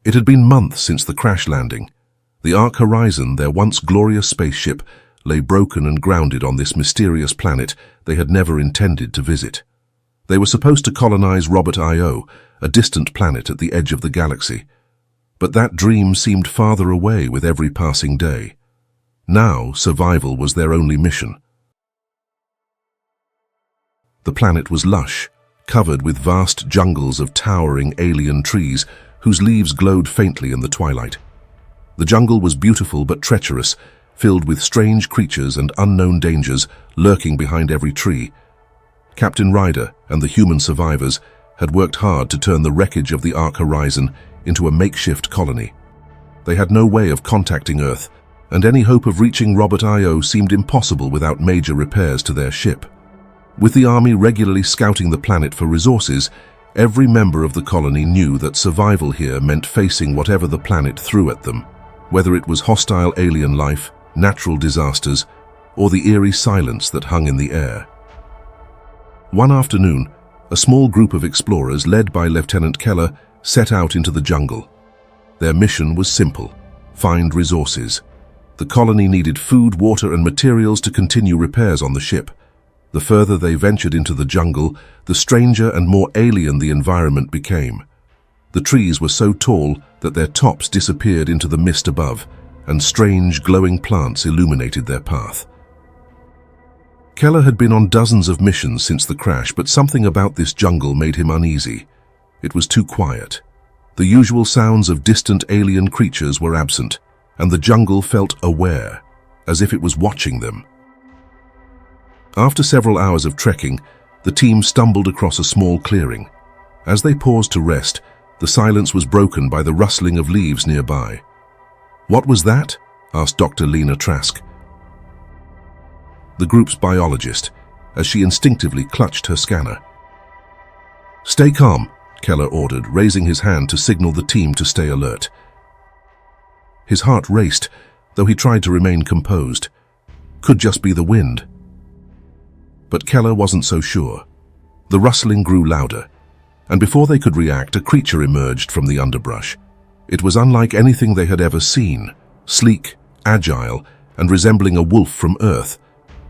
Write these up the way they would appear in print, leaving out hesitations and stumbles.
It had been months since the crash landing. The Ark Horizon, their once glorious spaceship, lay broken and grounded on this mysterious planet they had never intended to visit. They were supposed to colonize Robert Io, a distant planet at the edge of the galaxy. But that dream seemed farther away with every passing day. Now, survival was their only mission. The planet was lush, covered with vast jungles of towering alien trees whose leaves glowed faintly in the twilight. The jungle was beautiful but treacherous, filled with strange creatures and unknown dangers lurking behind every tree. Captain Ryder and the human survivors had worked hard to turn the wreckage of the Ark Horizon into a makeshift colony. They had no way of contacting Earth, and any hope of reaching Robert Io seemed impossible without major repairs to their ship. With the army regularly scouting the planet for resources, every member of the colony knew that survival here meant facing whatever the planet threw at them, whether it was hostile alien life, natural disasters, or the eerie silence that hung in the air. One afternoon, a small group of explorers led by Lieutenant Keller set out into the jungle. Their mission was simple: find resources. The colony needed food, water, and materials to continue repairs on the ship. The further they ventured into the jungle, the stranger and more alien the environment became. The trees were so tall that their tops disappeared into the mist above, and strange, glowing plants illuminated their path. Keller had been on dozens of missions since the crash, but something about this jungle made him uneasy. It was too quiet. The usual sounds of distant alien creatures were absent, and the jungle felt aware, as if it was watching them. After several hours of trekking, the team stumbled across a small clearing. As they paused to rest, the silence was broken by the rustling of leaves nearby. "What was that?" asked Dr. Lena Trask, the group's biologist, as she instinctively clutched her scanner. "Stay calm," Keller ordered, raising his hand to signal the team to stay alert. His heart raced, though he tried to remain composed. Could just be the wind. But Keller wasn't so sure. The rustling grew louder, and before they could react, a creature emerged from the underbrush. It was unlike anything they had ever seen, sleek, agile, and resembling a wolf from Earth,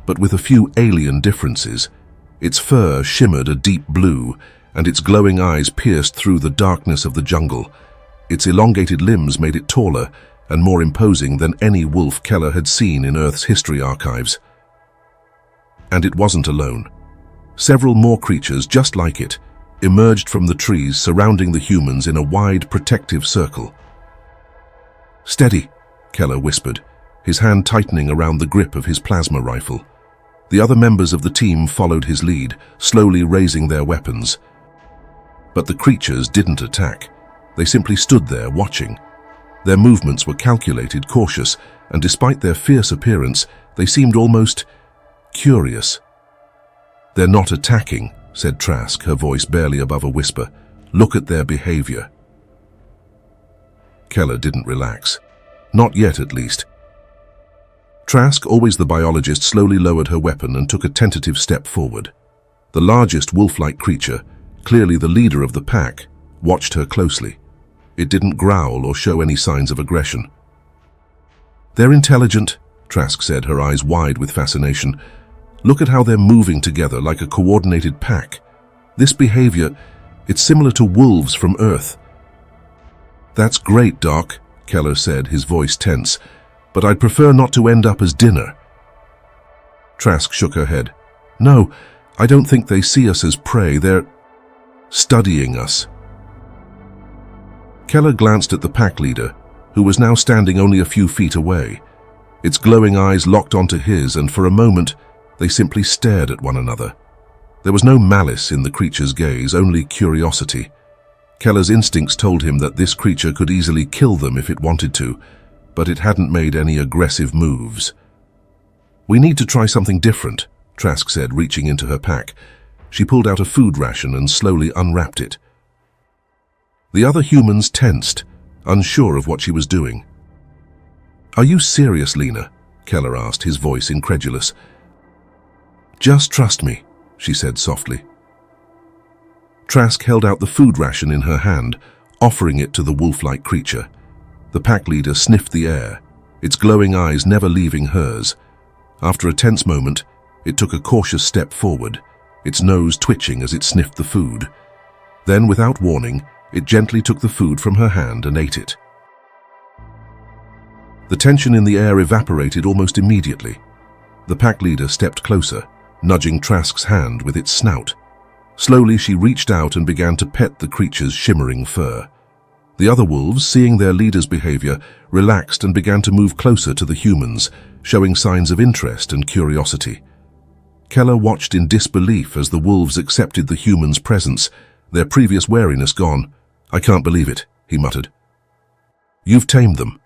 but with a few alien differences. Its fur shimmered a deep blue, and its glowing eyes pierced through the darkness of the jungle. Its elongated limbs made it taller and more imposing than any wolf Keller had seen in Earth's history archives. And it wasn't alone. Several more creatures just like it emerged from the trees surrounding the humans in a wide, protective circle. "Steady," Keller whispered, his hand tightening around the grip of his plasma rifle. The other members of the team followed his lead, slowly raising their weapons. But the creatures didn't attack. They simply stood there, watching. Their movements were calculated, cautious, and despite their fierce appearance, they seemed almost curious. "They're not attacking," said Trask, her voice barely above a whisper. "Look at their behavior." Keller didn't relax. Not yet, at least. Trask, always the biologist, slowly lowered her weapon and took a tentative step forward. The largest wolf-like creature, clearly the leader of the pack, watched her closely. It didn't growl or show any signs of aggression. "They're intelligent," Trask said, her eyes wide with fascination. "Look at how they're moving together like a coordinated pack. This behavior, it's similar to wolves from Earth." "That's great, Doc," Keller said, his voice tense, "but I'd prefer not to end up as dinner." Trask shook her head. "No, I don't think they see us as prey. They're studying us." Keller glanced at the pack leader, who was now standing only a few feet away. Its glowing eyes locked onto his, and for a moment, they simply stared at one another. There was no malice in the creature's gaze, only curiosity. Keller's instincts told him that this creature could easily kill them if it wanted to, but it hadn't made any aggressive moves. "We need to try something different," Trask said, reaching into her pack. She pulled out a food ration and slowly unwrapped it. The other humans tensed, unsure of what she was doing. "Are you serious, Lena?" Keller asked, his voice incredulous. "Just trust me," she said softly. Trask held out the food ration in her hand, offering it to the wolf-like creature. The pack leader sniffed the air, its glowing eyes never leaving hers. After a tense moment, it took a cautious step forward, its nose twitching as it sniffed the food. Then, without warning, it gently took the food from her hand and ate it. The tension in the air evaporated almost immediately. The pack leader stepped closer, nudging Trask's hand with its snout. Slowly she reached out and began to pet the creature's shimmering fur. The other wolves, seeing their leader's behavior, relaxed and began to move closer to the humans, showing signs of interest and curiosity. Keller watched in disbelief as the wolves accepted the humans' presence, their previous wariness gone. "I can't believe it," he muttered. "You've tamed them."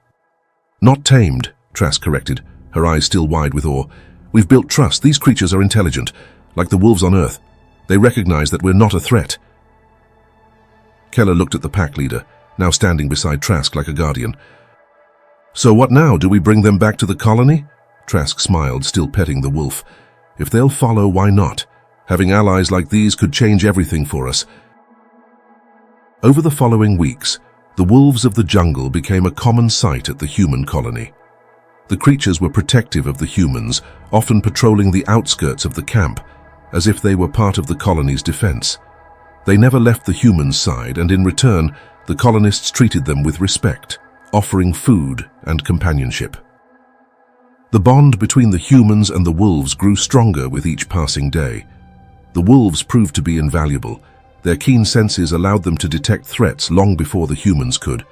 "Not tamed," Trask corrected, her eyes still wide with awe. "We've built trust. These creatures are intelligent, like the wolves on Earth. They recognize that we're not a threat." Keller looked at the pack leader, now standing beside Trask like a guardian. "So what now? Do we bring them back to the colony?" Trask smiled, still petting the wolf. "If they'll follow, why not? Having allies like these could change everything for us." Over the following weeks, the wolves of the jungle became a common sight at the human colony. The creatures were protective of the humans, often patrolling the outskirts of the camp, as if they were part of the colony's defense. They never left the humans' side, and in return, the colonists treated them with respect, offering food and companionship. The bond between the humans and the wolves grew stronger with each passing day. The wolves proved to be invaluable. Their keen senses allowed them to detect threats long before the humans could.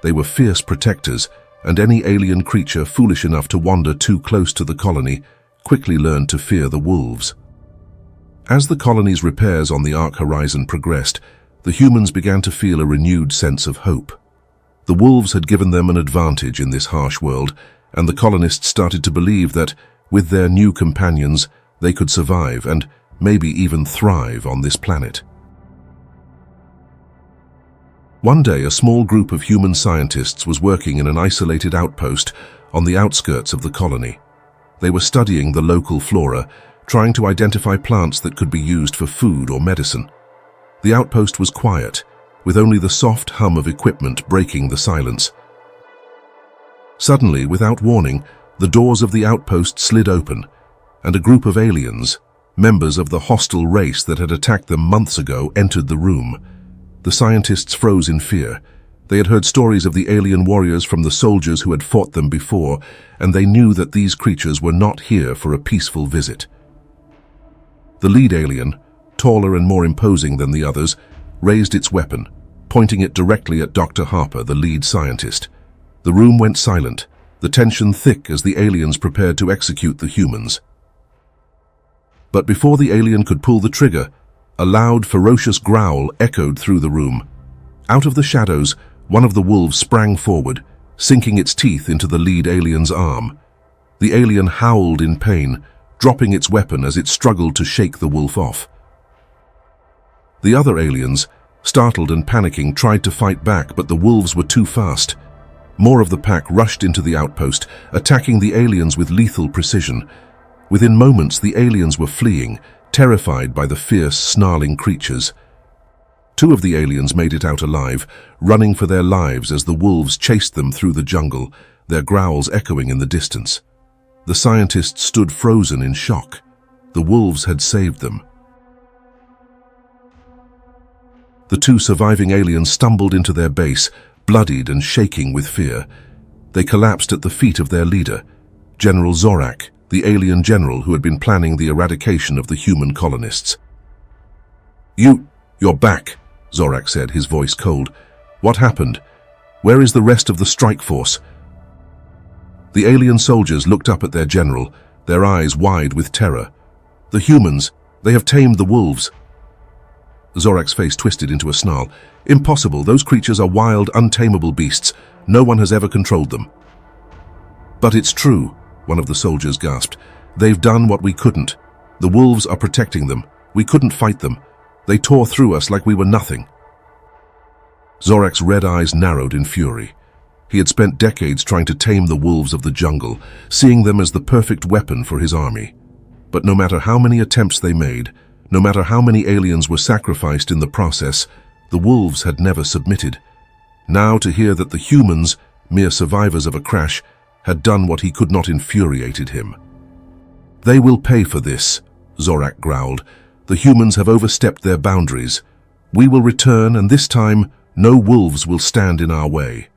They were fierce protectors, and any alien creature foolish enough to wander too close to the colony quickly learned to fear the wolves. As the colony's repairs on the Ark horizon progressed, the humans began to feel a renewed sense of hope. The wolves had given them an advantage in this harsh world, and the colonists started to believe that, with their new companions, they could survive and maybe even thrive on this planet. One day, a small group of human scientists was working in an isolated outpost on the outskirts of the colony. They were studying the local flora, trying to identify plants that could be used for food or medicine. The outpost was quiet, with only the soft hum of equipment breaking the silence. Suddenly, without warning, the doors of the outpost slid open, and a group of aliens, members of the hostile race that had attacked them months ago, entered the room. The scientists froze in fear. They had heard stories of the alien warriors from the soldiers who had fought them before, and they knew that these creatures were not here for a peaceful visit. The lead alien, taller and more imposing than the others, raised its weapon, pointing it directly at Dr. Harper, the lead scientist. The room went silent, the tension thick as the aliens prepared to execute the humans. But before the alien could pull the trigger, a loud, ferocious growl echoed through the room. Out of the shadows, one of the wolves sprang forward, sinking its teeth into the lead alien's arm. The alien howled in pain, dropping its weapon as it struggled to shake the wolf off. The other aliens, startled and panicking, tried to fight back, but the wolves were too fast. More of the pack rushed into the outpost, attacking the aliens with lethal precision. Within moments, the aliens were fleeing, terrified by the fierce, snarling creatures. Two of the aliens made it out alive, running for their lives as the wolves chased them through the jungle, their growls echoing in the distance. The scientists stood frozen in shock. The wolves had saved them. The two surviving aliens stumbled into their base, bloodied and shaking with fear. They collapsed at the feet of their leader, General Zorak, the alien general who had been planning the eradication of the human colonists. You're back," Zorak said, his voice cold. "What happened? Where is the rest of the strike force?" The alien soldiers looked up at their general, their eyes wide with terror. "The humans, they have tamed the wolves." Zorak's face twisted into a snarl. "Impossible, those creatures are wild, untamable beasts. No one has ever controlled them." "But it's true," one of the soldiers gasped. "They've done what we couldn't. The wolves are protecting them. We couldn't fight them. They tore through us like we were nothing." Zorak's red eyes narrowed in fury. He had spent decades trying to tame the wolves of the jungle, seeing them as the perfect weapon for his army. But no matter how many attempts they made, no matter how many aliens were sacrificed in the process, the wolves had never submitted. Now to hear that the humans, mere survivors of a crash, had done what he could not infuriated him. "They will pay for this," Zorak growled. "The humans have overstepped their boundaries. We will return, and this time no wolves will stand in our way."